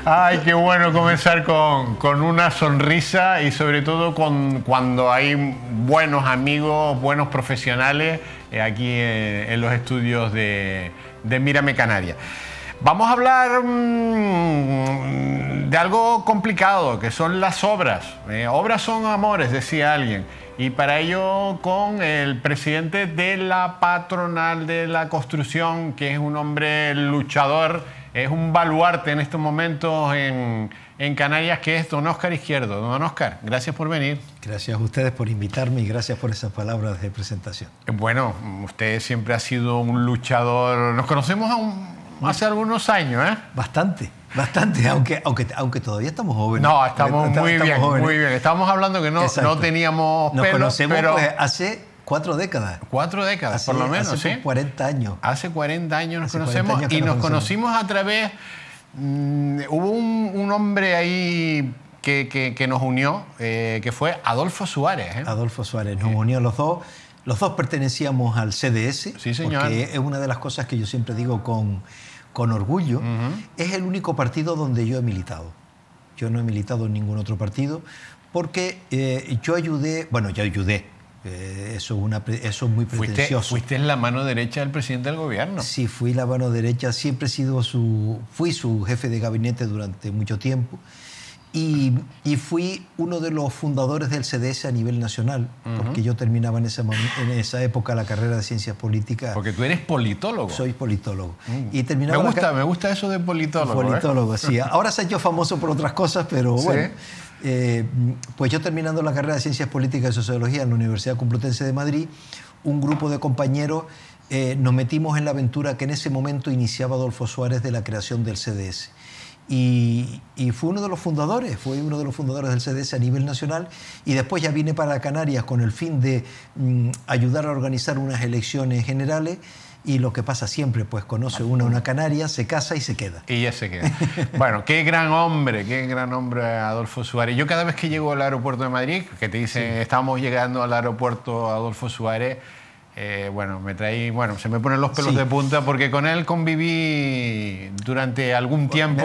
Ay, qué bueno comenzar con una sonrisa y sobre todo cuando hay buenos amigos, buenos profesionales aquí en los estudios de Mírame Canarias. Vamos a hablar de algo complicado, que son las obras. Obras son amores, decía alguien. Y para ello con el presidente de la patronal de la construcción, que es un hombre luchador, es un baluarte en estos momentos en Canarias, que es don Óscar Izquierdo. Don Óscar, gracias por venir. Gracias a ustedes por invitarme y gracias por esas palabras de presentación. Bueno, usted siempre ha sido un luchador. Nos conocemos hace algunos años, ¿eh? Bastante, aunque todavía estamos jóvenes. No, estamos muy bien, jóvenes. muy bien. Estábamos hablando que no teníamos pelo. Nos conocemos pero pues, hace 4 décadas. 4 décadas, por lo menos, hace ¿sí? 40 años. Hace 40 años nos conocemos y nos conocimos a través... hubo un hombre ahí que nos unió, que fue Adolfo Suárez. Adolfo Suárez, nos unió los dos. Los dos pertenecíamos al CDS. Sí, señor. Porque es una de las cosas que yo siempre digo con orgullo. Es el único partido donde yo he militado. Yo no he militado en ningún otro partido porque yo ayudé... Bueno, yo ayudé. Eso es muy pretencioso. ¿Fuiste la mano derecha del presidente del gobierno? Sí, fui la mano derecha. Siempre he sido fui su jefe de gabinete durante mucho tiempo. Y fui uno de los fundadores del CDS a nivel nacional, porque yo terminaba en esa época la carrera de Ciencias Políticas. Porque tú eres politólogo. Soy politólogo. Y terminaba me gusta eso de politólogo. Politólogo, sí. Ahora se ha hecho famoso por otras cosas, pero bueno. Pues yo terminando la carrera de Ciencias Políticas y Sociología en la Universidad Complutense de Madrid, un grupo de compañeros nos metimos en la aventura que en ese momento iniciaba Adolfo Suárez de la creación del CDS. Y fue uno de los fundadores del CDS a nivel nacional, y después ya vine para Canarias con el fin de ayudar a organizar unas elecciones generales, y lo que pasa siempre, pues conoce una canaria, se casa y se queda. Y ya se queda. Bueno, qué gran hombre Adolfo Suárez. Yo cada vez que llego al aeropuerto de Madrid, que te dicen, sí, estamos llegando al aeropuerto Adolfo Suárez, se me ponen los pelos de punta, porque con él conviví durante algún tiempo.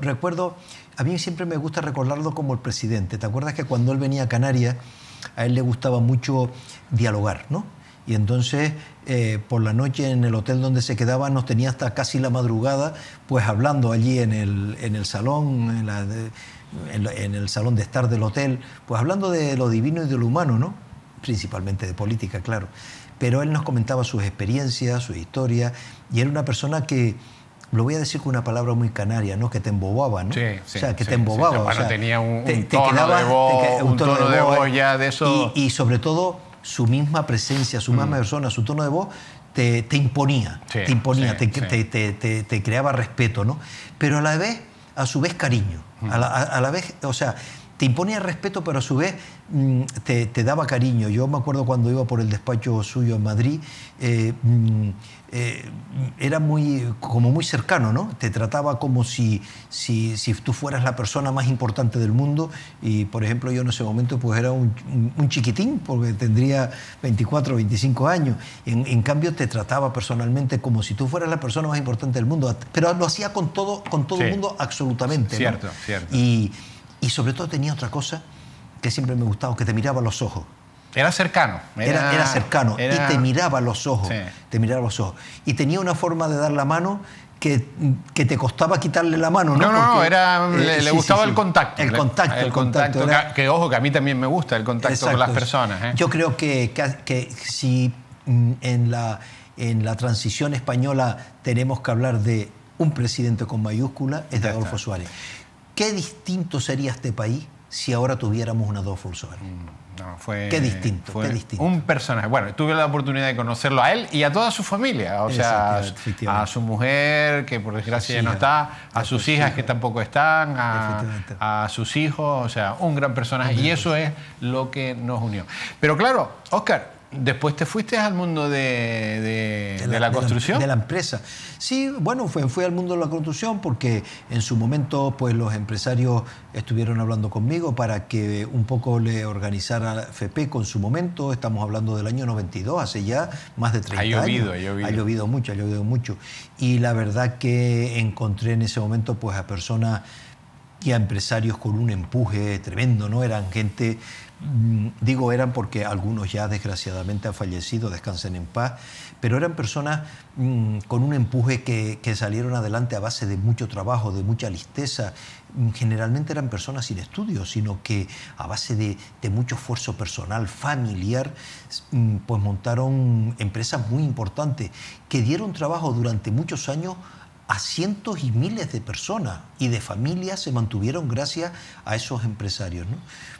Recuerdo, a mí siempre me gusta recordarlo como el presidente. ¿Te acuerdas que cuando él venía a Canarias, a él le gustaba mucho dialogar, ¿no? Y entonces, por la noche en el hotel donde se quedaba, nos tenía hasta casi la madrugada, pues hablando allí en el salón, en el salón de estar del hotel, pues hablando de lo divino y de lo humano, ¿no? Principalmente de política, claro. Pero él nos comentaba sus experiencias, su historia, y era una persona que, lo voy a decir con una palabra muy canaria, ¿no? Que te embobaba, ¿no? Sí, o sea, que te embobaba. Bueno, o sea, tenía un tono de voz ya de eso. Y sobre todo, su misma presencia, su misma persona, su tono de voz, te imponía. Sí, te imponía, sí, te creaba respeto, ¿no? Pero a su vez cariño. A la vez, o sea, te imponía respeto, pero a su vez te daba cariño. Yo me acuerdo cuando iba por el despacho suyo en Madrid, era como muy cercano, ¿no? Te trataba como si tú fueras la persona más importante del mundo, y por ejemplo yo en ese momento pues era un chiquitín, porque tendría 24 o 25 años. En cambio te trataba personalmente como si tú fueras la persona más importante del mundo, pero lo hacía con todo el mundo absolutamente, cierto, ¿no? Cierto. Y sobre todo tenía otra cosa que siempre me gustaba, que te miraba a los ojos. Era cercano. Era cercano. Y te miraba a los ojos. Sí. Te miraba a los ojos. Y tenía una forma de dar la mano que te costaba quitarle la mano, ¿no? Le gustaba el contacto. El contacto. Que ojo, que a mí también me gusta el contacto con las personas. Yo creo que si en la transición española tenemos que hablar de un presidente con mayúscula, es de Adolfo Suárez. ¿Qué distinto sería este país si ahora tuviéramos un Adolfo Suárez? Qué distinto. Un personaje. Bueno, tuve la oportunidad de conocerlo a él y a toda su familia. O sea, a su mujer, que por desgracia ya no está, a sus hijas, que tampoco están, a sus hijos. O sea, un gran personaje. Y eso es lo que nos unió. Pero claro, Óscar, después te fuiste al mundo de la construcción. De la empresa. Sí, bueno, fui al mundo de la construcción porque en su momento pues los empresarios estuvieron hablando conmigo para que un poco le organizara FEPECO en su momento. Estamos hablando del año 92, hace ya más de 30 años. Ha llovido mucho. Y la verdad que encontré en ese momento pues a personas y a empresarios con un empuje tremendo, ¿no? Eran gente, digo eran porque algunos ya desgraciadamente han fallecido, descansen en paz, pero eran personas con un empuje que salieron adelante a base de mucho trabajo, de mucha listeza. Generalmente eran personas sin estudios, sino que a base de mucho esfuerzo personal, familiar, pues montaron empresas muy importantes que dieron trabajo durante muchos años a cientos y miles de personas, y de familias se mantuvieron gracias a esos empresarios, ¿no?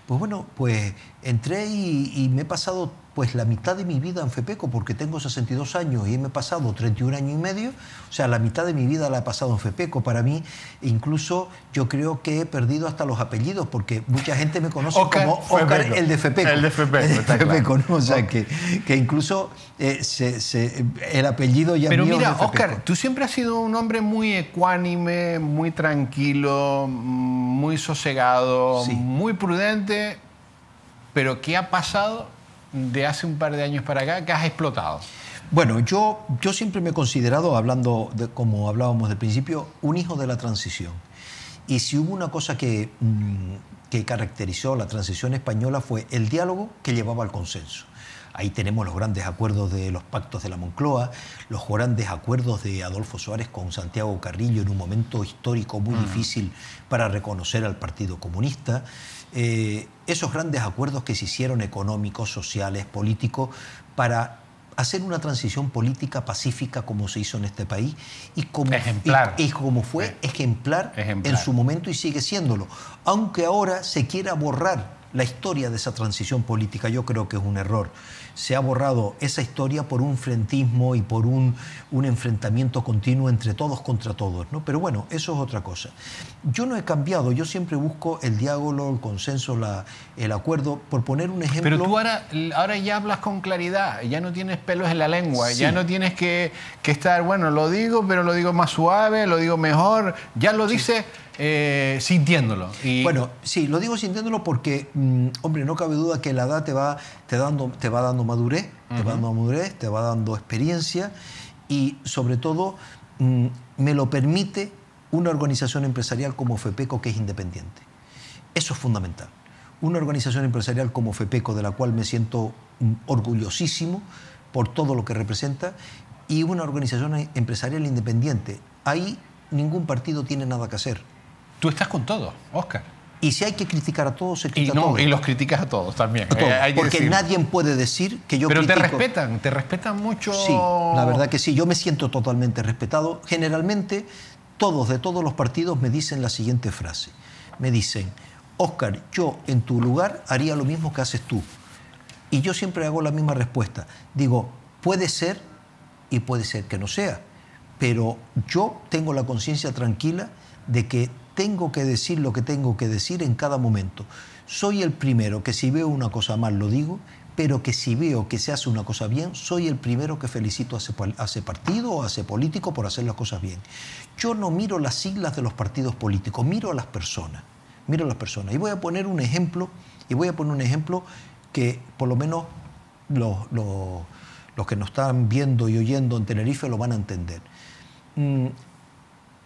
Pues bueno, pues entré y me he pasado pues la mitad de mi vida en FEPECO, porque tengo 62 años y me he pasado 31 años y medio, o sea, la mitad de mi vida la he pasado en FEPECO. Para mí, incluso yo creo que he perdido hasta los apellidos, porque mucha gente me conoce como Óscar el de FEPECO. El de FEPECO, ¿no? O sea, que incluso el apellido ya Pero mío mira, es de FEPECO. Óscar, tú siempre has sido un hombre muy ecuánime, muy tranquilo, muy sosegado, sí, muy prudente, pero ¿qué ha pasado de hace un par de años para acá que has explotado? Bueno, yo siempre me he considerado, hablando como hablábamos del principio, un hijo de la transición. Y si hubo una cosa que caracterizó la transición española fue el diálogo que llevaba al consenso. Ahí tenemos los grandes acuerdos de los pactos de la Moncloa, los grandes acuerdos de Adolfo Suárez con Santiago Carrillo en un momento histórico muy difícil para reconocer al Partido Comunista. Esos grandes acuerdos que se hicieron económicos, sociales, políticos, para hacer una transición política pacífica como se hizo en este país y como fue ejemplar en su momento y sigue siéndolo. Aunque ahora se quiera borrar la historia de esa transición política, yo creo que es un error. Se ha borrado esa historia por un frentismo y por un enfrentamiento continuo entre todos contra todos, ¿no? Pero bueno, eso es otra cosa. Yo no he cambiado, yo siempre busco el diálogo, el consenso, el acuerdo. Por poner un ejemplo... Pero tú ahora ya hablas con claridad, ya no tienes pelos en la lengua, sí, ya no tienes que estar, bueno, lo digo, pero lo digo más suave, lo digo mejor, ya lo dices... sintiéndolo. Bueno, sí, lo digo sintiéndolo porque, hombre, no cabe duda que la edad te va dando madurez, te va dando experiencia y, sobre todo, me lo permite una organización empresarial como FEPECO, que es independiente. Eso es fundamental. Una organización empresarial como FEPECO, de la cual me siento orgullosísimo por todo lo que representa, y una organización empresarial independiente. Ahí ningún partido tiene nada que hacer. Tú estás con todo, Óscar. Y si hay que criticar a todos, se critica a todos. Y los criticas a todos también. A todos, porque nadie puede decir que yo critico. Pero te respetan mucho. Sí, la verdad que sí. Yo me siento totalmente respetado. Generalmente, de todos los partidos me dicen la siguiente frase. Me dicen, Óscar, yo en tu lugar haría lo mismo que haces tú. Y yo siempre hago la misma respuesta. Digo, puede ser y puede ser que no sea. Pero yo tengo la conciencia tranquila de que tengo que decir lo que tengo que decir en cada momento. Soy el primero que si veo una cosa mal lo digo, pero que si veo que se hace una cosa bien, soy el primero que felicito a ese partido o a ese político por hacer las cosas bien. Yo no miro las siglas de los partidos políticos, miro a las personas. Y voy a poner un ejemplo, que por lo menos los que nos están viendo y oyendo en Tenerife lo van a entender.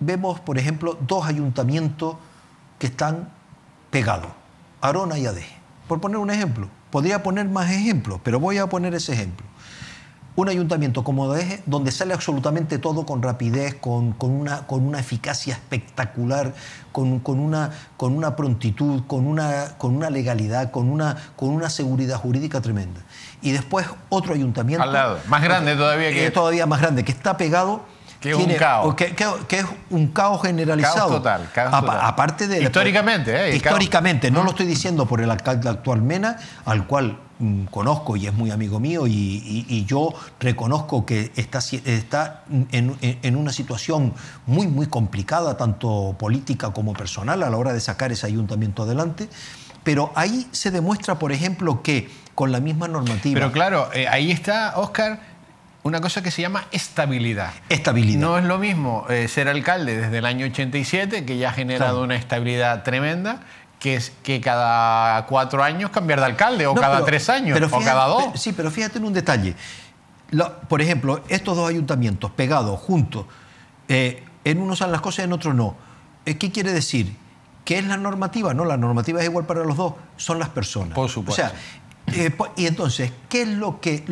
Vemos, por ejemplo, dos ayuntamientos que están pegados, Arona y Adeje. Por poner un ejemplo, podría poner más ejemplos, pero voy a poner ese ejemplo. Un ayuntamiento como Adeje, donde sale absolutamente todo con rapidez, con una eficacia espectacular, con una prontitud, con una legalidad, con una seguridad jurídica tremenda. Y después otro ayuntamiento... Al lado, más grande todavía. Todavía más grande, que está pegado... Que es un caos. Que es un caos generalizado. Caos total. Aparte de... Históricamente, Históricamente, no lo estoy diciendo por el alcalde actual Mena, al cual conozco y es muy amigo mío, y yo reconozco que está en una situación muy, muy complicada, tanto política como personal, a la hora de sacar ese ayuntamiento adelante. Pero ahí se demuestra, por ejemplo, que con la misma normativa... Pero claro, ahí está, Óscar... Una cosa que se llama estabilidad. Estabilidad. No es lo mismo ser alcalde desde el año 87, que ya ha generado una estabilidad tremenda, que cada 4 años cambiar de alcalde, o cada 3 años, o cada 2. Sí, pero fíjate en un detalle. Por ejemplo, estos dos ayuntamientos pegados, juntos, en unos son las cosas y en otros no. ¿Qué quiere decir? ¿qué es la normativa? No, la normativa es igual para los dos, son las personas. Por supuesto. O sea, y entonces, ¿qué es lo que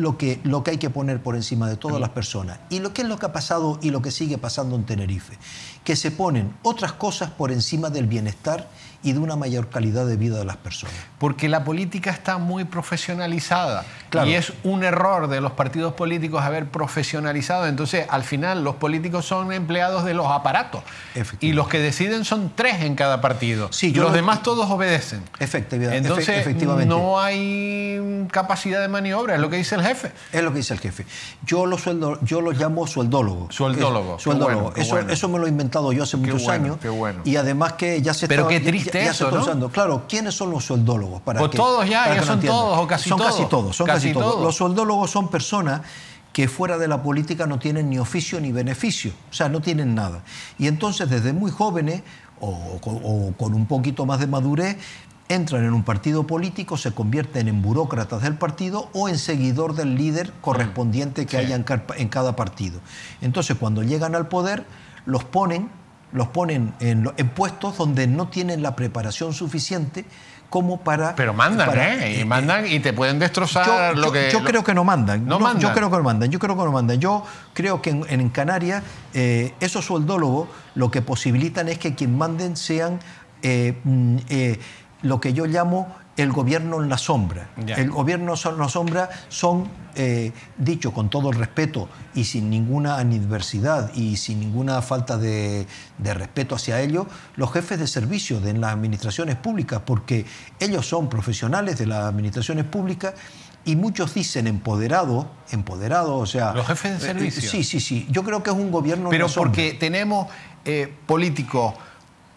hay que poner por encima de todas las personas? ¿Y qué es lo que ha pasado y lo que sigue pasando en Tenerife? Que se ponen otras cosas por encima del bienestar y de una mayor calidad de vida de las personas. Porque la política está muy profesionalizada. Claro. Y es un error de los partidos políticos haber profesionalizado. Entonces, al final, los políticos son empleados de los aparatos. Y los que deciden son 3 en cada partido. Sí, y los demás todos obedecen. Entonces, efectivamente. No hay capacidad de maniobra, es lo que dice el jefe. Es lo que dice el jefe. Yo lo llamo sueldólogo. Sueldólogo. Eso me lo he inventado yo hace muchos años. Qué bueno. Y además que ya se está... Pero qué triste ya eso, se está usando. Claro, ¿quiénes son los sueldólogos? Pues todos ya son todos o casi todos. Son casi todos. Los sueldólogos son personas que fuera de la política no tienen ni oficio ni beneficio, o sea, no tienen nada. Y entonces desde muy jóvenes o con un poquito más de madurez entran en un partido político, se convierten en burócratas del partido o en seguidor del líder correspondiente que haya en cada partido. Entonces cuando llegan al poder los ponen en puestos donde no tienen la preparación suficiente como para... Pero mandan, y mandan y te pueden destrozar Yo creo que no mandan. Yo creo que no mandan. Yo creo que en Canarias esos sueldólogos lo que posibilitan es que quien manden sean lo que yo llamo el gobierno en la sombra. El gobierno en la sombra son, dicho con todo el respeto y sin ninguna adversidad y sin ninguna falta de respeto hacia ellos, los jefes de servicio de las administraciones públicas, porque ellos son profesionales de las administraciones públicas y muchos dicen empoderados, o sea... ¿Los jefes de servicio? Sí. Yo creo que es un gobierno Pero en la sombra. porque tenemos políticos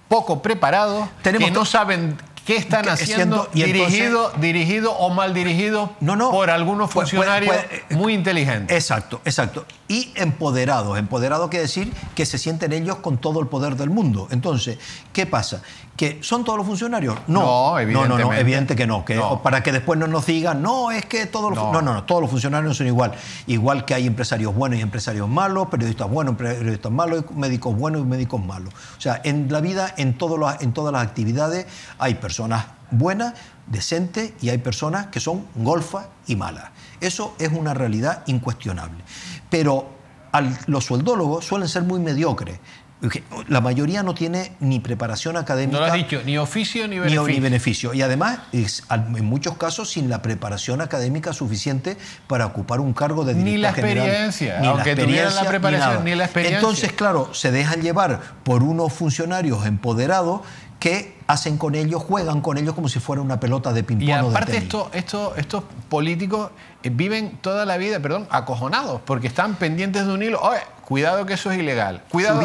poco preparados que no saben... ¿Qué están haciendo dirigido o mal dirigido por algunos funcionarios muy inteligentes? Exacto. Y empoderados. Empoderado quiere decir que se sienten ellos con todo el poder del mundo. Entonces, ¿qué pasa? ¿Que son todos los funcionarios? No, evidente que no. Para que después no nos digan, es que todos los... todos los funcionarios no son igual. Igual que hay empresarios buenos y empresarios malos, periodistas buenos y periodistas malos, médicos buenos y médicos malos. O sea, en la vida, en todas las actividades, hay personas buenas, decentes, y hay personas que son golfas y malas. Eso es una realidad incuestionable. Pero los sueldólogos suelen ser muy mediocres. La mayoría no tiene ni preparación académica... No lo has dicho, ni oficio ni beneficio. Ni beneficio. Y además, en muchos casos, sin la preparación académica suficiente para ocupar un cargo de director general. Aunque tuvieran la preparación, ni la experiencia. Entonces, claro, se dejan llevar por unos funcionarios empoderados que hacen con ellos, juegan con ellos como si fuera una pelota de ping-pong. Y aparte estos políticos viven toda la vida, acojonados, porque están pendientes de un hilo. Oye, cuidado que eso es ilegal. Cuidado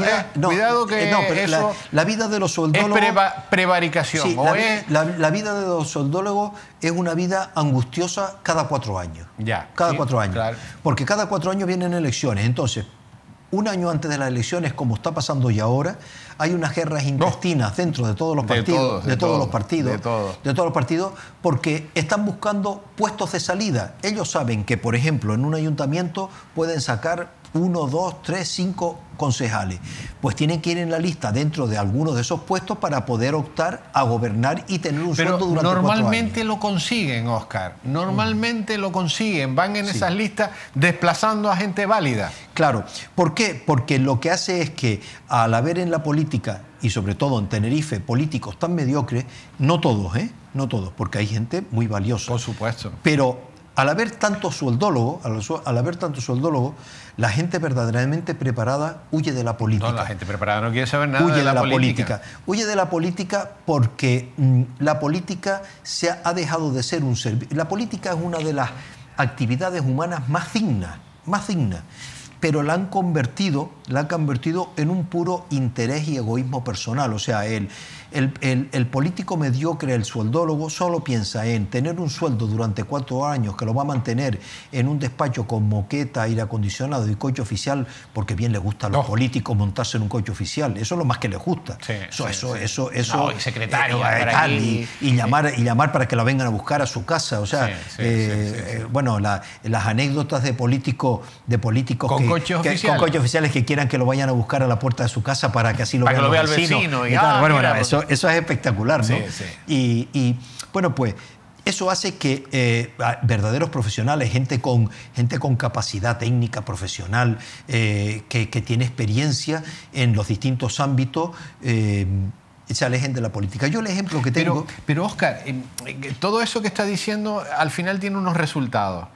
que eso... La vida de los sueldólogos... Es prevaricación. Sí, la vida de los sueldólogos es una vida angustiosa cada 4 años. Cada 4 años. Claro. Porque cada 4 años vienen elecciones. Entonces, un año antes de las elecciones, como está pasando ya ahora, hay unas guerras intestinas dentro de todos los partidos, de todos los partidos, porque están buscando puestos de salida. Ellos saben que, por ejemplo, en un ayuntamiento pueden sacar 1, 2, 3, 5 concejales. Pues tienen que ir en la lista dentro de algunos de esos puestos para poder optar a gobernar y tener un sueldo durante 4 años. Normalmente lo consiguen, Óscar. Normalmente lo consiguen. Van en esas listas desplazando a gente válida. Claro. ¿Por qué? Porque lo que hace es que al haber en la política, y sobre todo en Tenerife, políticos tan mediocres, no todos, porque hay gente muy valiosa. Por supuesto. Pero al haber tanto sueldólogo, la gente verdaderamente preparada huye de la política. La gente preparada no quiere saber nada de la política. Huye de la política porque la política ha dejado de ser un servicio. La política es una de las actividades humanas más dignas, pero la han convertido en un puro interés y egoísmo personal. O sea, el político mediocre, el sueldólogo, solo piensa en tener un sueldo durante 4 años que lo va a mantener en un despacho con moqueta, aire acondicionado y coche oficial, porque bien le gusta a los políticos montarse en un coche oficial. Eso es lo más que les gusta. Y secretario y llamar para que la vengan a buscar a su casa. O sea, bueno, las anécdotas de políticos con coches oficiales quieran que lo vayan a buscar a la puerta de su casa para que así lo vean los el vecino. Bueno, eso es espectacular, ¿no? Sí, sí. Y bueno, pues eso hace que verdaderos profesionales, gente con capacidad técnica, profesional, que tiene experiencia en los distintos ámbitos, se alejen de la política. Yo el ejemplo que tengo... Pero Óscar, todo eso que está diciendo al final tiene unos resultados.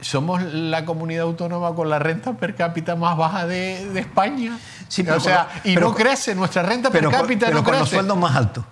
Somos la comunidad autónoma con la renta per cápita más baja de España. Sí, no crece, nuestra renta per cápita no crece. Con los sueldos más altos.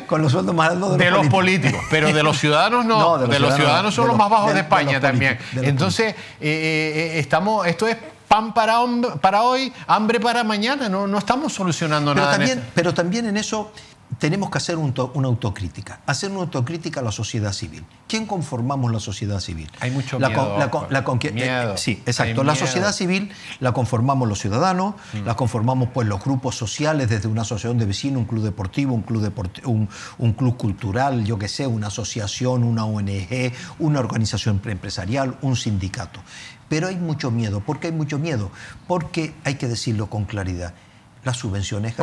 Con los sueldos más altos de los políticos. Pero de los ciudadanos no. De los ciudadanos son los más bajos de España también. Entonces, esto es pan para hoy, hambre para mañana. No estamos solucionando nada. Pero también en eso tenemos que hacer una autocrítica. Hacer una autocrítica a la sociedad civil. ¿Quién conformamos la sociedad civil? Hay mucho miedo. Miedo. Sí, exacto. La sociedad civil la conformamos los ciudadanos, la conformamos pues los grupos sociales, desde una asociación de vecinos, un club deportivo, un club cultural, yo qué sé, una asociación, una ONG, una organización empresarial, un sindicato. Pero hay mucho miedo. ¿Por qué hay mucho miedo? Porque hay que decirlo con claridad. Las subvenciones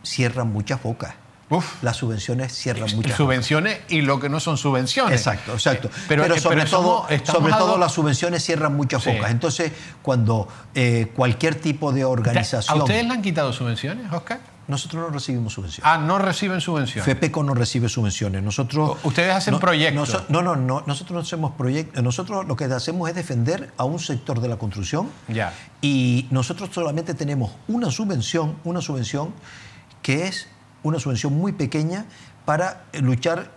cierran muchas bocas. Las subvenciones cierran muchas subvenciones bocas. Y lo que no son subvenciones. Exacto. Pero sobre todo las subvenciones cierran muchas bocas. Entonces, cuando cualquier tipo de organización... ¿A ustedes le han quitado subvenciones, Óscar? Nosotros no recibimos subvenciones. No reciben subvenciones. FEPECO no recibe subvenciones. ¿Ustedes hacen proyectos? No, nosotros no hacemos proyectos. Nosotros lo que hacemos es defender a un sector de la construcción. Ya. Y nosotros solamente tenemos una subvención que es una subvención muy pequeña para luchar,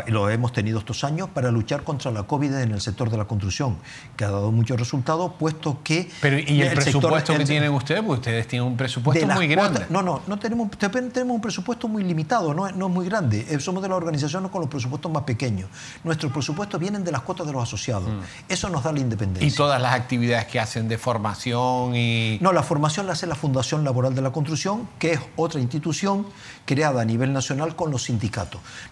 lo hemos tenido estos años, para luchar contra la COVID en el sector de la construcción, que ha dado muchos resultados, puesto que... Pero ¿y el presupuesto que tienen ustedes? Porque ustedes tienen un presupuesto muy grande. No tenemos un presupuesto muy limitado, no es muy grande. Somos de las organizaciones con los presupuestos más pequeños. Nuestros presupuestos vienen de las cuotas de los asociados. Eso nos da la independencia. ¿Y todas las actividades que hacen de formación y...? No, la formación la hace la Fundación Laboral de la Construcción, que es otra institución creada a nivel nacional con los sindicatos.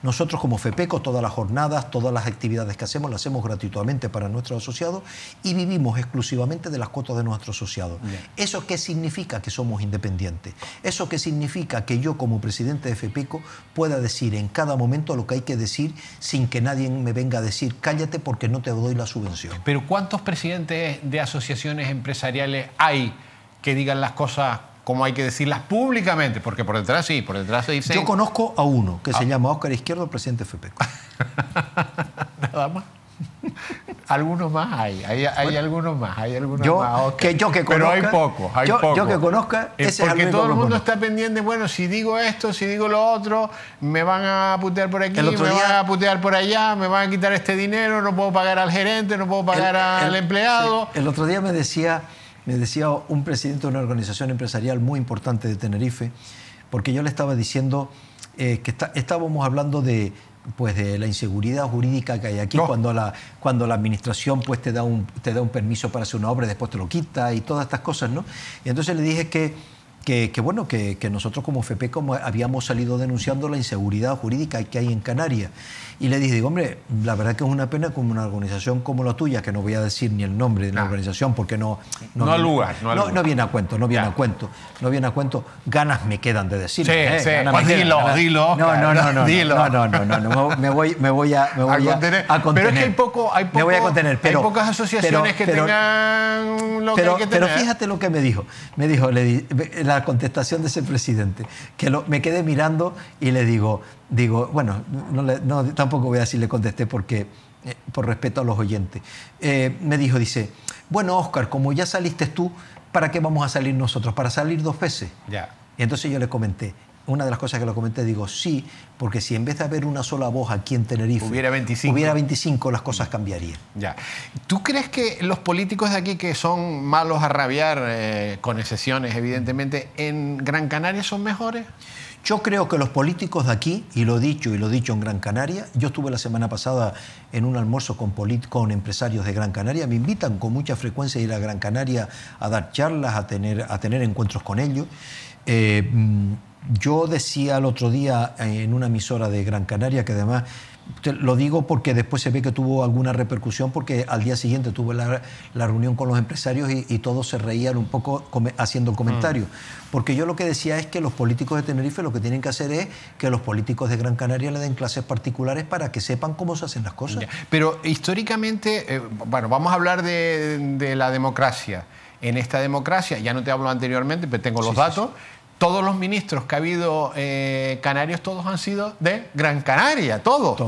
Nosotros como FEPECO, todas las jornadas, todas las actividades que hacemos, las hacemos gratuitamente para nuestros asociados y vivimos exclusivamente de las cuotas de nuestros asociados. Bien. ¿Eso qué significa? Que somos independientes. ¿Eso qué significa? Que yo como presidente de FEPECO pueda decir en cada momento lo que hay que decir sin que nadie me venga a decir cállate porque no te doy la subvención. Pero ¿cuántos presidentes de asociaciones empresariales hay que digan las cosas como hay que decirlas públicamente? Porque por detrás se dicen... Yo conozco a uno que se llama Óscar Izquierdo, presidente de FEPECO. Nada más. Algunos más hay algunos más, pero hay pocos, yo que conozca, ese porque es el todo el mundo está pendiente, bueno, si digo esto, si digo lo otro, me van a putear por aquí, van a putear por allá, me van a quitar este dinero, no puedo pagar al gerente, no puedo pagar al empleado. Sí. El otro día me decía un presidente de una organización empresarial muy importante de Tenerife, porque yo le estaba diciendo que estábamos hablando de la inseguridad jurídica que hay aquí cuando la administración pues te da un permiso para hacer una obra y después te lo quita y todas estas cosas, ¿no? Y entonces le dije que nosotros como FEPECO habíamos salido denunciando la inseguridad jurídica que hay en Canarias. Y le dije, hombre, la verdad que es una pena como una organización como la tuya, que no voy a decir ni el nombre de la organización porque no viene a cuento, no viene a cuento. Ganas me quedan de decirlo. Sí, pues dilo. No, me voy a contener. Pero es que me voy a contener. Hay pocas asociaciones que tengan lo que hay que tener. Pero fíjate lo que me dijo. Me dijo, la contestación de ese presidente, que me quedé mirando y le digo, bueno, tampoco voy a decir le contesté porque por respeto a los oyentes. Me dice, bueno, Óscar, como ya saliste tú, ¿para qué vamos a salir nosotros? ¿Para salir 2 veces? Ya. Y entonces yo le comenté, una de las cosas que le comenté, digo, sí, porque si en vez de haber una sola voz aquí en Tenerife hubiera 25, las cosas cambiarían. Ya. ¿Tú crees que los políticos de aquí, que son malos a rabiar, con excepciones evidentemente, en Gran Canaria son mejores? Yo creo que los políticos de aquí, y lo he dicho en Gran Canaria, yo estuve la semana pasada en un almuerzo con empresarios de Gran Canaria, me invitan con mucha frecuencia a ir a Gran Canaria a dar charlas, a tener encuentros con ellos. Yo decía el otro día en una emisora de Gran Canaria, que además Lo digo porque después se ve que tuvo alguna repercusión, porque al día siguiente tuve la reunión con los empresarios y todos se reían un poco haciendo el comentario. Porque yo lo que decía es que los políticos de Tenerife lo que tienen que hacer es que los políticos de Gran Canaria le den clases particulares para que sepan cómo se hacen las cosas. Pero históricamente, bueno, vamos a hablar de la democracia. En esta democracia, ya no te hablo anteriormente, pero tengo los datos. Todos los ministros que ha habido canarios, todos han sido de Gran Canaria, todos,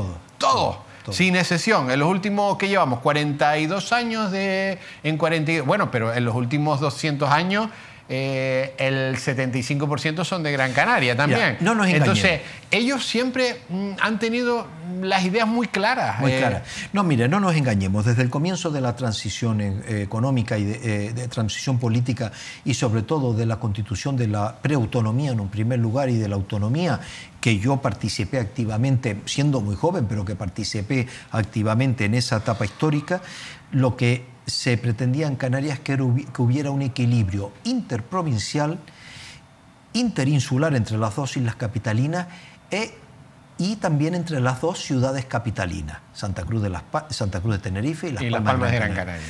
sin excepción. En los últimos que llevamos, 42 años bueno, pero en los últimos 200 años el 75% son de Gran Canaria también. Mira, no nos engañemos. Entonces, ellos siempre han tenido las ideas muy claras. Muy claras. No, mire, no nos engañemos. Desde el comienzo de la transición económica y de transición política, y sobre todo de la constitución de la preautonomía en un primer lugar y de la autonomía, que yo participé activamente, siendo muy joven, pero que participé activamente en esa etapa histórica, lo que se pretendía en Canarias que hubiera un equilibrio interprovincial, interinsular entre las dos islas capitalinas y también entre las dos ciudades capitalinas, Santa Cruz de Tenerife y Las Palmas de Gran Canaria.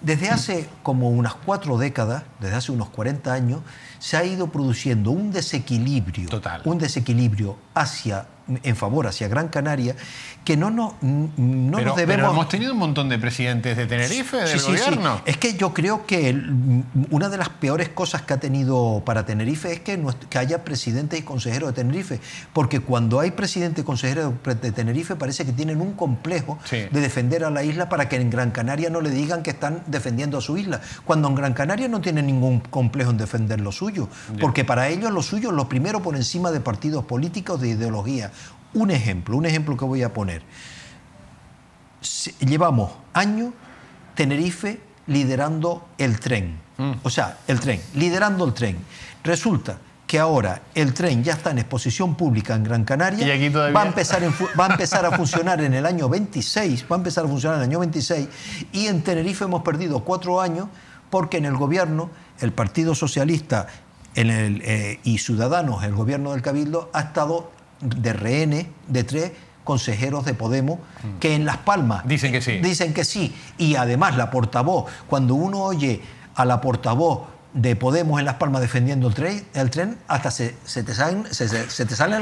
Desde hace como unas 4 décadas, desde hace unos 40 años, se ha ido produciendo un desequilibrio, en favor hacia Gran Canaria, que no nos debemos... Pero hemos tenido un montón de presidentes de Tenerife, del gobierno. Sí. Es que yo creo que una de las peores cosas que ha tenido para Tenerife es que haya presidentes y consejeros de Tenerife, porque cuando hay presidente y consejero de Tenerife parece que tienen un complejo de defender a la isla para que en Gran Canaria no le digan que están defendiendo a su isla, cuando en Gran Canaria no tienen ningún complejo en defender lo suyo, porque para ellos lo suyo es lo primero por encima de partidos políticos, de ideología. Un ejemplo que voy a poner. Llevamos años Tenerife liderando el tren. O sea, liderando el tren. Resulta que ahora el tren ya está en exposición pública en Gran Canaria. ¿Y aquí todavía? Va a empezar a funcionar en el año 26. Y en Tenerife hemos perdido 4 años porque en el gobierno, el Partido Socialista y Ciudadanos, el gobierno del Cabildo, ha estado de rehenes de 3 consejeros de Podemos que en Las Palmas dicen que sí. Y además la portavoz, cuando uno oye a la portavoz de Podemos en Las Palmas defendiendo el tren, hasta se te salen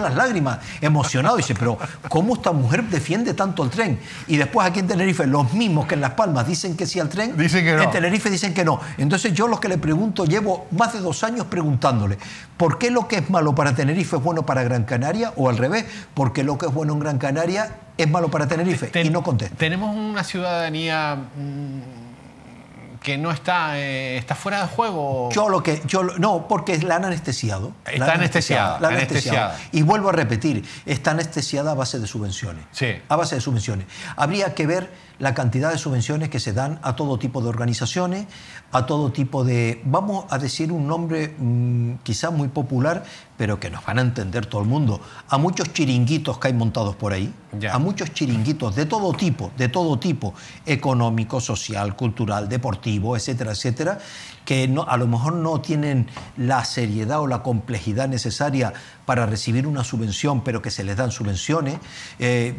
las lágrimas, emocionado. Y dice, pero ¿cómo esta mujer defiende tanto el tren? Y después aquí en Tenerife, los mismos que en Las Palmas dicen que sí al tren, dicen que no. En Tenerife dicen que no. Entonces yo lo que le pregunto, llevo más de 2 años preguntándole, ¿por qué lo que es malo para Tenerife es bueno para Gran Canaria? O al revés, ¿por qué lo que es bueno en Gran Canaria es malo para Tenerife? Y no contesta. Tenemos una ciudadanía... que no está fuera de juego. No, porque la han anestesiado. Está anestesiada. Y vuelvo a repetir, está anestesiada a base de subvenciones. Sí. A base de subvenciones. Habría que ver la cantidad de subvenciones que se dan a todo tipo de organizaciones, a todo tipo de... Vamos a decir un nombre quizás muy popular, pero que nos van a entender todo el mundo. A muchos chiringuitos que hay montados por ahí, a muchos chiringuitos de todo tipo, económico, social, cultural, deportivo, etcétera, etcétera, que a lo mejor no tienen la seriedad o la complejidad necesaria para recibir una subvención, pero que se les dan subvenciones.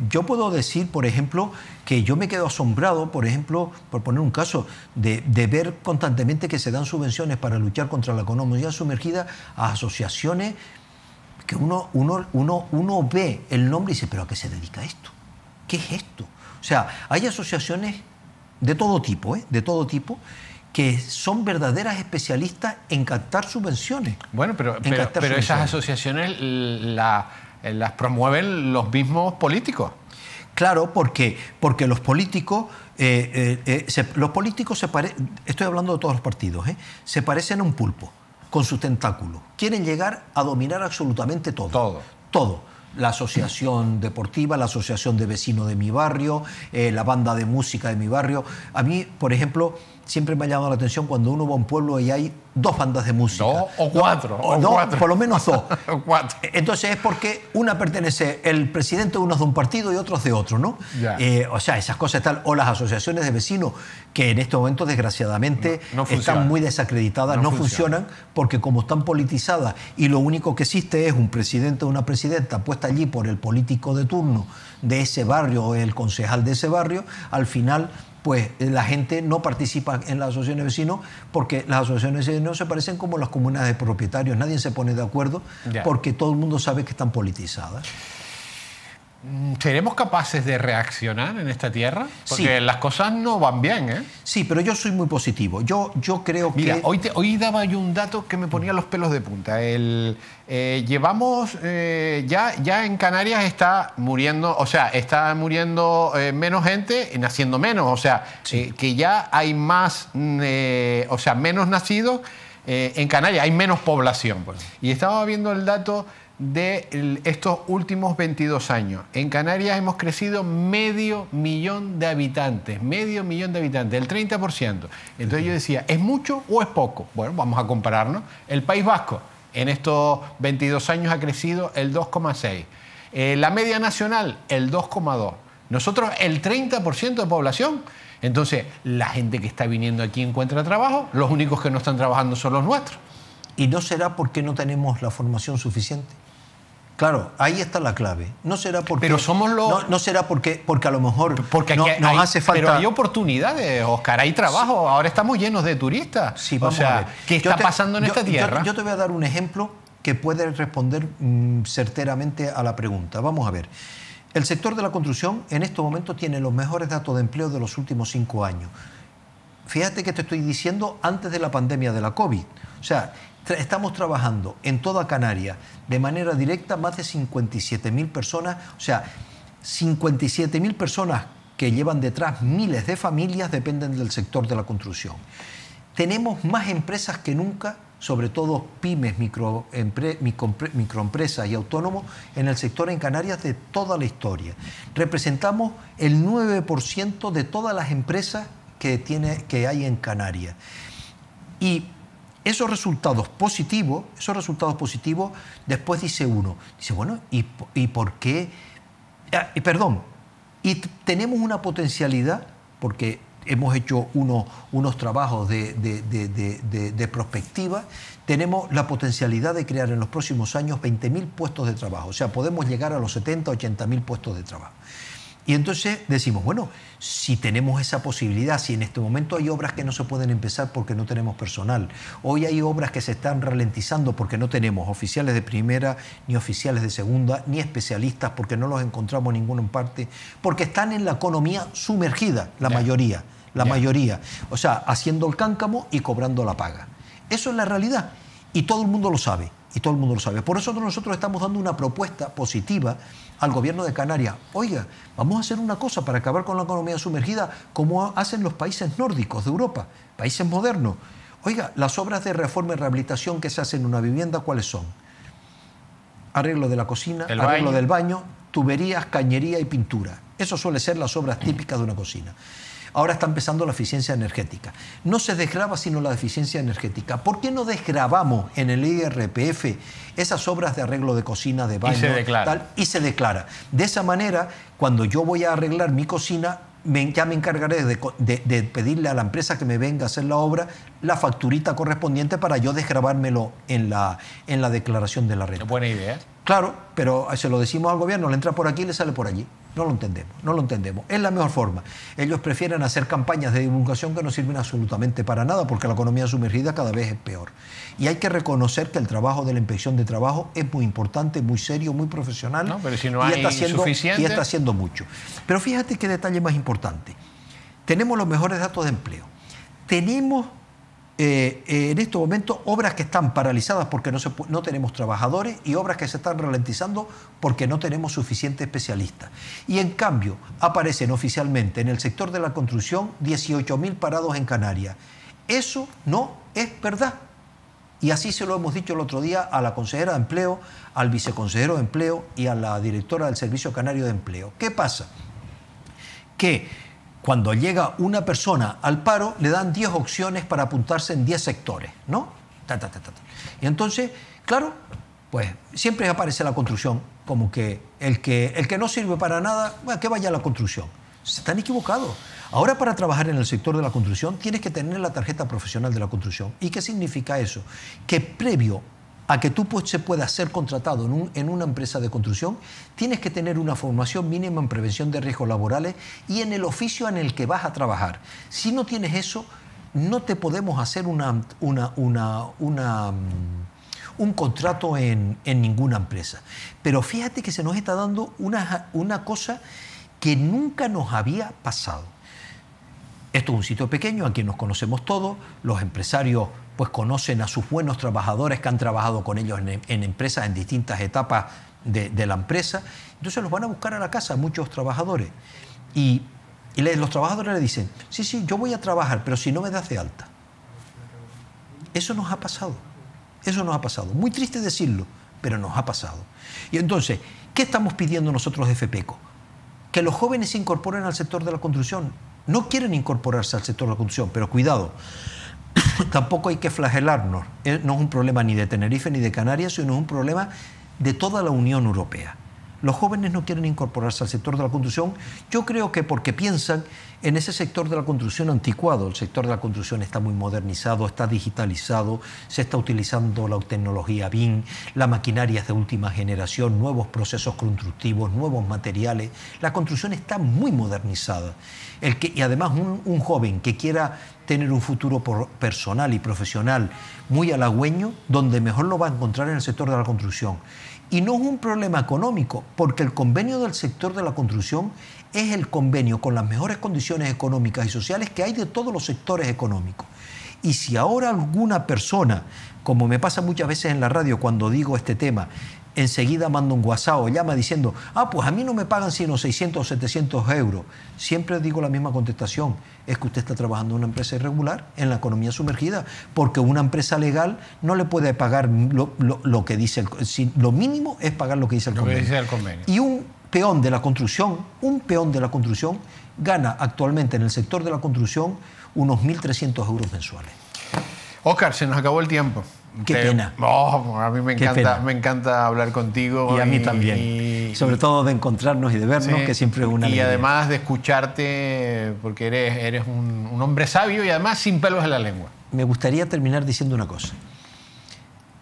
Yo puedo decir, por ejemplo, que yo me quedo asombrado, por ejemplo, por poner un caso, de ver constantemente que se dan subvenciones para luchar contra la economía sumergida a asociaciones que uno ve el nombre y dice, ¿pero a qué se dedica esto? ¿Qué es esto? O sea, hay asociaciones de todo tipo, que son verdaderas especialistas en captar subvenciones. Bueno, pero esas asociaciones las promueven los mismos políticos. Claro, porque los políticos, estoy hablando de todos los partidos, se parecen a un pulpo con sus tentáculos. Quieren llegar a dominar absolutamente todo. Todo. La asociación deportiva, la asociación de vecinos de mi barrio, la banda de música de mi barrio. A mí, por ejemplo, siempre me ha llamado la atención cuando uno va a un pueblo y hay dos bandas de música. Dos o cuatro. Por lo menos dos. O cuatro. Entonces es porque una pertenece, el presidente uno es de un partido y otro es de otro, ¿no? O sea, esas cosas tal, o las asociaciones de vecinos, que en este momento desgraciadamente están muy desacreditadas, no funcionan, porque como están politizadas y lo único que existe es un presidente o una presidenta puesta allí por el político de turno de ese barrio o el concejal de ese barrio, al final pues la gente no participa en las asociaciones de vecinos, porque las asociaciones de vecinos se parecen como las comunidades de propietarios, nadie se pone de acuerdo porque todo el mundo sabe que están politizadas. ¿Seremos capaces de reaccionar en esta tierra? Porque las cosas no van bien, ¿eh? Sí, pero yo soy muy positivo. Yo creo que... Mira, hoy daba yo un dato que me ponía los pelos de punta. Llevamos... ya en Canarias está muriendo... O sea, está muriendo menos gente y naciendo menos. O sea, que ya hay más... o sea, menos nacidos en Canarias. Hay menos población. Y estaba viendo el dato de estos últimos 22 años. En Canarias hemos crecido 500.000 de habitantes, el 30%. Entonces yo decía, ¿es mucho o es poco? Bueno, vamos a compararnos. El País Vasco en estos 22 años ha crecido el 2,6. La media nacional, el 2,2. Nosotros, el 30% de población. Entonces, la gente que está viniendo aquí encuentra trabajo, los únicos que no están trabajando son los nuestros. ¿Y no será porque no tenemos la formación suficiente? Claro, ahí está la clave. No será porque... Pero somos los... No será porque a lo mejor nos hace falta... Pero hay oportunidades, Óscar, hay trabajo. Sí. Ahora estamos llenos de turistas. Sí, vamos a ver. ¿Qué está pasando en esta tierra? Yo te voy a dar un ejemplo que puede responder certeramente a la pregunta. Vamos a ver. El sector de la construcción en este momento tiene los mejores datos de empleo de los últimos 5 años. Fíjate que te estoy diciendo antes de la pandemia de la COVID. O sea, estamos trabajando en toda Canarias de manera directa más de 57.000 personas. O sea, 57.000 personas que llevan detrás miles de familias dependen del sector de la construcción. Tenemos más empresas que nunca, sobre todo pymes, microempresas y autónomos en el sector en Canarias de toda la historia. Representamos el 9% de todas las empresas que hay en Canarias. Y esos resultados positivos, después dice uno, bueno, ¿y por qué? Y tenemos una potencialidad, porque hemos hecho unos trabajos de prospectiva, tenemos la potencialidad de crear en los próximos años 20.000 puestos de trabajo. O sea, podemos llegar a los 70, 80.000 puestos de trabajo. Y entonces decimos, bueno, si tenemos esa posibilidad, si en este momento hay obras que no se pueden empezar porque no tenemos personal, hoy hay obras que se están ralentizando porque no tenemos oficiales de primera, ni oficiales de segunda, ni especialistas porque no los encontramos ninguno en parte, porque están en la economía sumergida, la mayoría. O sea, haciendo el cáncamo y cobrando la paga. Eso es la realidad y todo el mundo lo sabe. Por eso nosotros estamos dando una propuesta positiva al gobierno de Canarias. Oiga, vamos a hacer una cosa para acabar con la economía sumergida como hacen los países nórdicos de Europa, países modernos. Oiga, las obras de reforma y rehabilitación que se hacen en una vivienda, ¿cuáles son? Arreglo de la cocina, arreglo del baño, tuberías, cañería y pintura. Eso suele ser las obras típicas de una cocina. Ahora está empezando la eficiencia energética. No se desgrava sino la eficiencia energética. ¿Por qué no desgravamos en el IRPF esas obras de arreglo de cocina, de baño, y se declara? De esa manera, cuando yo voy a arreglar mi cocina, ya me encargaré de pedirle a la empresa que me venga a hacer la obra la facturita correspondiente para yo desgravármelo en la declaración de la renta. Buena idea. Claro, pero se lo decimos al gobierno, le entra por aquí y le sale por allí. No lo entendemos. Es la mejor forma. Ellos prefieren hacer campañas de divulgación que no sirven absolutamente para nada porque la economía sumergida cada vez es peor. Y hay que reconocer que el trabajo de la inspección de trabajo es muy importante, muy serio, muy profesional. No, pero si no hay suficiente... Y está haciendo mucho. Pero fíjate qué detalle más importante. Tenemos los mejores datos de empleo. Tenemos en estos momentos obras que están paralizadas porque no tenemos trabajadores y obras que se están ralentizando porque no tenemos suficientes especialistas. Y en cambio aparecen oficialmente en el sector de la construcción 18.000 parados en Canarias. Eso no es verdad. Y así se lo hemos dicho el otro día a la consejera de Empleo, al viceconsejero de Empleo y a la directora del Servicio Canario de Empleo. ¿Qué pasa? Que cuando llega una persona al paro, le dan 10 opciones para apuntarse en 10 sectores, ¿no? Y entonces, claro, pues siempre aparece la construcción como que el que no sirve para nada, bueno, que vaya a la construcción. Se están equivocados. Ahora, para trabajar en el sector de la construcción tienes que tener la tarjeta profesional de la construcción. ¿Y qué significa eso? Que previo a que tú se puedas ser contratado en una empresa de construcción, tienes que tener una formación mínima en prevención de riesgos laborales y en el oficio en el que vas a trabajar. Si no tienes eso, no te podemos hacer un contrato en ninguna empresa. Pero fíjate que se nos está dando una cosa que nunca nos había pasado. Esto es un sitio pequeño, aquí nos conocemos todos, los empresarios pues conocen a sus buenos trabajadores que han trabajado con ellos en empresas en distintas etapas de la empresa. Entonces los van a buscar a la casa muchos trabajadores y los trabajadores le dicen, sí, yo voy a trabajar, pero si no me das de alta. Eso nos ha pasado, muy triste decirlo, pero nos ha pasado. Y entonces, ¿qué estamos pidiendo nosotros de FEPECO? Que los jóvenes se incorporen al sector de la construcción. No quieren incorporarse al sector de la construcción, pero cuidado, tampoco hay que flagelarnos. No es un problema ni de Tenerife ni de Canarias, sino es un problema de toda la Unión Europea. Los jóvenes no quieren incorporarse al sector de la construcción, yo creo que porque piensan en ese sector de la construcción anticuado. El sector de la construcción está muy modernizado, está digitalizado, se está utilizando la tecnología BIM, la maquinaria es de última generación, nuevos procesos constructivos, nuevos materiales. La construcción está muy modernizada. Y además un joven que quiera tener un futuro personal y profesional muy halagüeño, donde mejor lo va a encontrar en el sector de la construcción. Y no es un problema económico, porque el convenio del sector de la construcción es el convenio con las mejores condiciones económicas y sociales que hay de todos los sectores económicos. Y si ahora alguna persona, como me pasa muchas veces en la radio cuando digo este tema, enseguida manda un WhatsApp o llama diciendo, pues a mí no me pagan sino 600 o 700 euros. Siempre digo la misma contestación, es que usted está trabajando en una empresa irregular, en la economía sumergida, porque una empresa legal no le puede pagar lo que dice, lo mínimo es pagar lo que dice el convenio. Y un peón de la construcción gana actualmente en el sector de la construcción unos 1.300 euros mensuales. Óscar, se nos acabó el tiempo. Qué pena. A mí me encanta hablar contigo. Y a mí también. Sobre todo de encontrarnos y de vernos, sí, que siempre es una alegría. Y además de escucharte, porque eres un hombre sabio y además sin pelos en la lengua. Me gustaría terminar diciendo una cosa.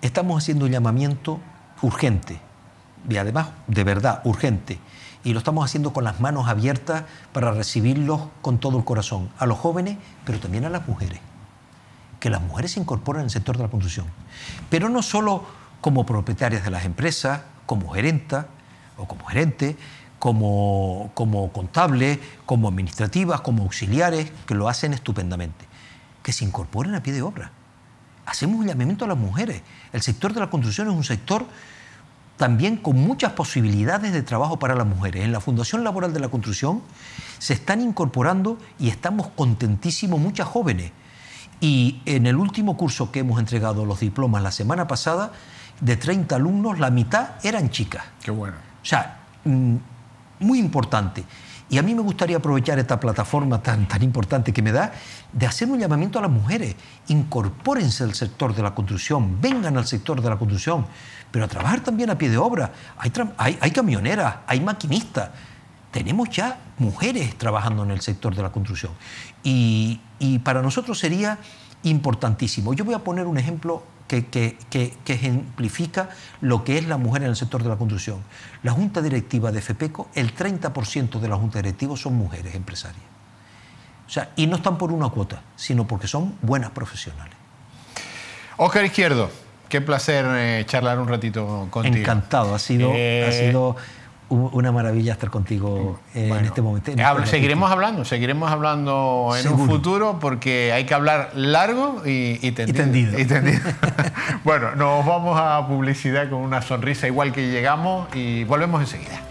Estamos haciendo un llamamiento urgente, y además de verdad urgente, y lo estamos haciendo con las manos abiertas para recibirlos con todo el corazón, a los jóvenes, pero también a las mujeres. Que las mujeres se incorporen al sector de la construcción, pero no solo como propietarias de las empresas, como gerenta o como gerente, como contables, como administrativas, como auxiliares, que lo hacen estupendamente, que se incorporen a pie de obra. Hacemos un llamamiento a las mujeres. El sector de la construcción es un sector también con muchas posibilidades de trabajo para las mujeres. En la Fundación Laboral de la Construcción se están incorporando y estamos contentísimos muchas jóvenes. Y en el último curso que hemos entregado los diplomas la semana pasada, de 30 alumnos, la mitad eran chicas. Qué bueno. O sea, muy importante. Y a mí me gustaría aprovechar esta plataforma tan importante que me da, de hacer un llamamiento a las mujeres. Incorpórense al sector de la construcción, vengan al sector de la construcción, pero a trabajar también a pie de obra. Hay camioneras, hay maquinistas. Tenemos ya mujeres trabajando en el sector de la construcción y para nosotros sería importantísimo. Yo voy a poner un ejemplo que ejemplifica lo que es la mujer en el sector de la construcción. La Junta Directiva de FEPECO, el 30% de la Junta Directiva son mujeres empresarias. O sea, y no están por una cuota, sino porque son buenas profesionales. Óscar Izquierdo, qué placer charlar un ratito contigo. Encantado, ha sido una maravilla estar contigo en este momento. Seguiremos hablando en un futuro, porque hay que hablar largo y tendido. Bueno, nos vamos a publicidad con una sonrisa igual que llegamos y volvemos enseguida.